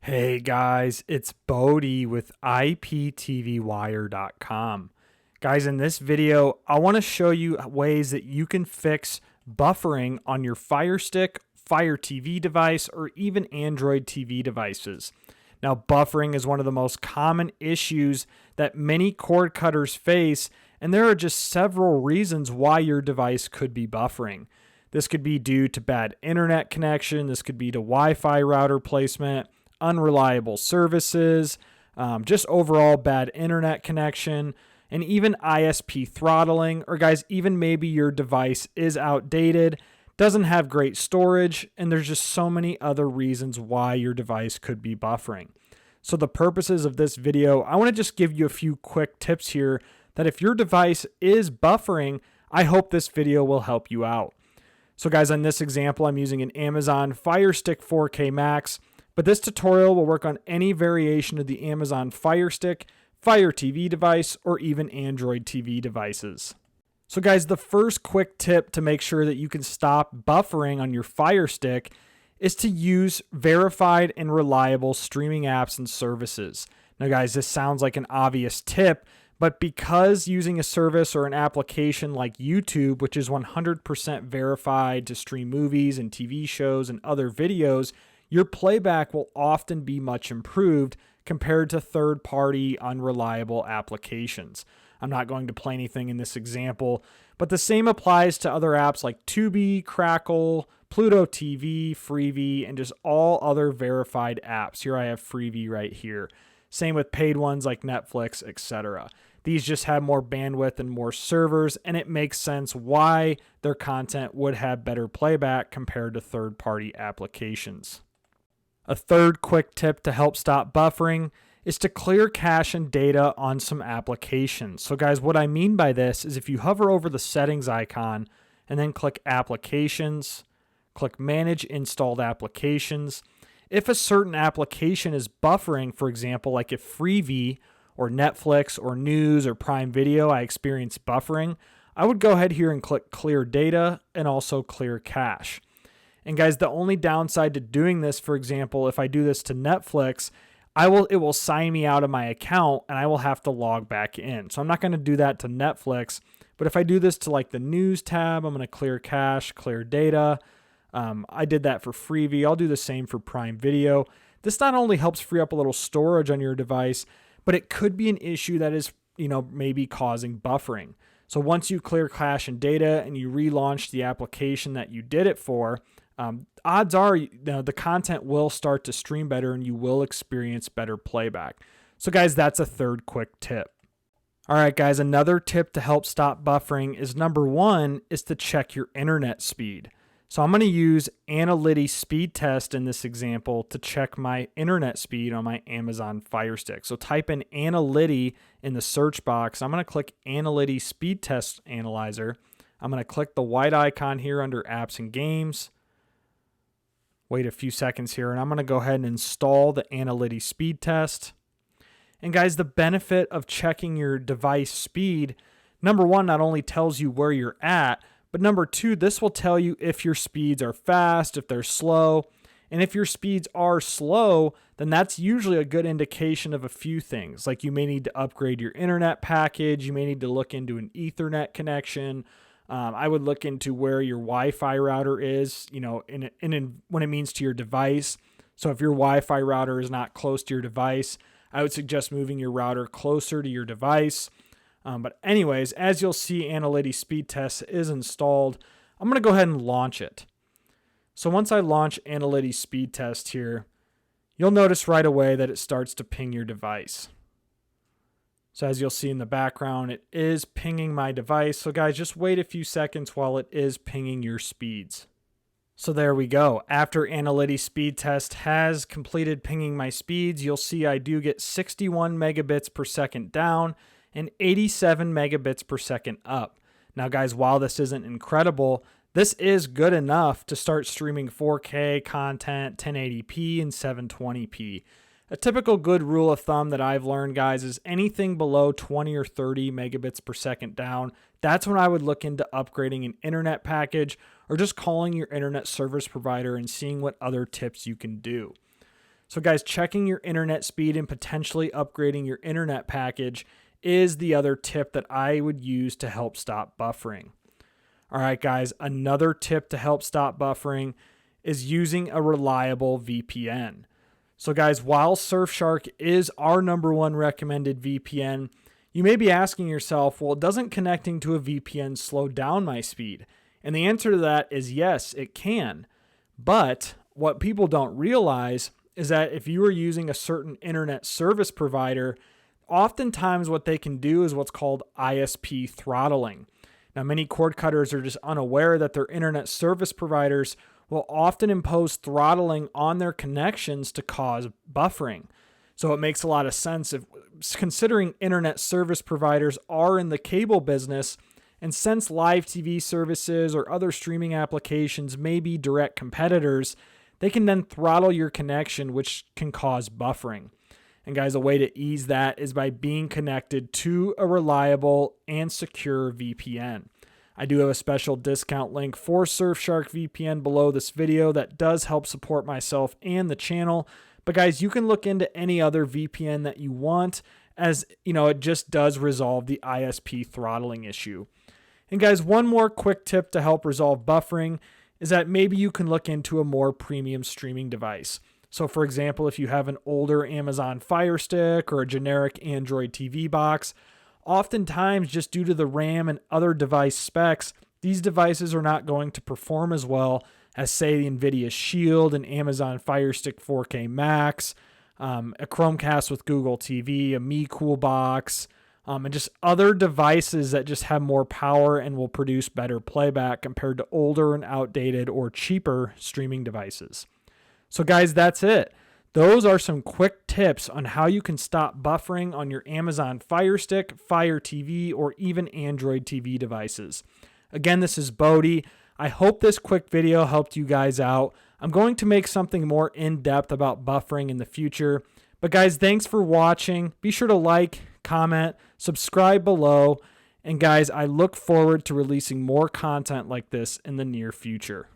Hey guys, it's Bodie with IPTVWire.com. Guys, in this video, I want to show you ways that you can fix buffering on your Firestick, Fire TV device, or even Android TV devices. Now, buffering is one of the most common issues that many cord cutters face, and there are just several reasons why your device could be buffering. This could be due to bad internet connection, this could be to Wi-Fi router placement, unreliable services, just overall bad internet connection, and even ISP throttling, or guys, even maybe your device is outdated, doesn't have great storage, and there's just so many other reasons why your device could be buffering. So the purposes of this video, I want to just give you a few quick tips here that if your device is buffering, I hope this video will help you out. So guys, on this example, I'm using an Amazon Firestick 4K Max. But this tutorial will work on any variation of the Amazon Firestick, Fire TV device, or even Android TV devices. So guys, the first quick tip to make sure that you can stop buffering on your Firestick is to use verified and reliable streaming apps and services. Now guys, this sounds like an obvious tip, but because using a service or an application like YouTube, which is 100% verified to stream movies and TV shows and other videos, your playback will often be much improved compared to third-party unreliable applications. I'm not going to play anything in this example, but the same applies to other apps like Tubi, Crackle, Pluto TV, Freevee, and just all other verified apps. Here I have Freevee right here. Same with paid ones like Netflix, etc. These just have more bandwidth and more servers, and it makes sense why their content would have better playback compared to third-party applications. A third quick tip to help stop buffering is to clear cache and data on some applications. So guys, what I mean by this is if you hover over the settings icon and then click applications, click manage installed applications. If a certain application is buffering, for example, like if Freevee or Netflix or News or Prime Video, I experience buffering, I would go ahead here and click clear data and also clear cache. And guys, the only downside to doing this, for example, if I do this to Netflix, it will sign me out of my account and I will have to log back in. So I'm not going to do that to Netflix, but if I do this to like the news tab, I'm going to clear cache, clear data. I did that for Freevee. I'll do the same for Prime Video. This not only helps free up a little storage on your device, but it could be an issue that is, maybe causing buffering. So once you clear cache and data and you relaunch the application that you did it for, odds are the content will start to stream better and you will experience better playback. So guys, that's a third quick tip. All right, guys, another tip to help stop buffering is number one is to check your internet speed. So I'm going to use Analytics speed test in this example to check my internet speed on my Amazon Firestick. So type in Analytics in the search box. I'm going to click Analytics speed test analyzer. I'm going to click the white icon here under apps and games. Wait a few seconds here, and I'm going to go ahead and install the Analytics speed test. And guys, the benefit of checking your device speed, number one, not only tells you where you're at, but number two, this will tell you if your speeds are fast, if they're slow. And if your speeds are slow, then that's usually a good indication of a few things. Like you may need to upgrade your internet package. You may need to look into an Ethernet connection. I would look into where your Wi-Fi router is, when it means to your device. So if your Wi-Fi router is not close to your device, I would suggest moving your router closer to your device. But anyways, as you'll see, Analytics speed test is installed. I'm going to go ahead and launch it. So once I launch Analytics speed test here, you'll notice right away that it starts to ping your device. So as you'll see in the background, it is pinging my device. So guys, just wait a few seconds while it is pinging your speeds. So there we go. After Analytics speed test has completed pinging my speeds, you'll see I do get 61 megabits per second down and 87 megabits per second up. Now guys, while this isn't incredible, this is good enough to start streaming 4K content, 1080p and 720p. A typical good rule of thumb that I've learned, guys, is anything below 20 or 30 megabits per second down, that's when I would look into upgrading an internet package or just calling your internet service provider and seeing what other tips you can do. So guys, checking your internet speed and potentially upgrading your internet package is the other tip that I would use to help stop buffering. All right, guys, another tip to help stop buffering is using a reliable VPN. So guys, while Surfshark is our #1 recommended VPN, you may be asking yourself, well, doesn't connecting to a VPN slow down my speed? And the answer to that is yes, it can. But what people don't realize is that if you are using a certain internet service provider, oftentimes what they can do is what's called ISP throttling. Now, many cord cutters are just unaware that their internet service providers will often impose throttling on their connections to cause buffering. So it makes a lot of sense if considering internet service providers are in the cable business, and since live TV services or other streaming applications may be direct competitors, they can then throttle your connection, which can cause buffering. And guys, a way to ease that is by being connected to a reliable and secure VPN. I do have a special discount link for Surfshark VPN below this video that does help support myself and the channel. But guys, you can look into any other VPN that you want, as you know, it just does resolve the ISP throttling issue. And guys, one more quick tip to help resolve buffering is that maybe you can look into a more premium streaming device. So for example, if you have an older Amazon Firestick or a generic Android TV box, oftentimes just due to the RAM and other device specs, these devices are not going to perform as well as say the NVIDIA Shield and Amazon Firestick 4K Max, a Chromecast with Google TV, a Mi Cool Box, and just other devices that just have more power and will produce better playback compared to older and outdated or cheaper streaming devices. So guys, that's it. Those are some quick tips on how you can stop buffering on your Amazon Fire Stick, Fire TV, or even Android TV devices. Again, this is Bodie. I hope this quick video helped you guys out. I'm going to make something more in-depth about buffering in the future. But guys, thanks for watching. Be sure to like, comment, subscribe below. And guys, I look forward to releasing more content like this in the near future.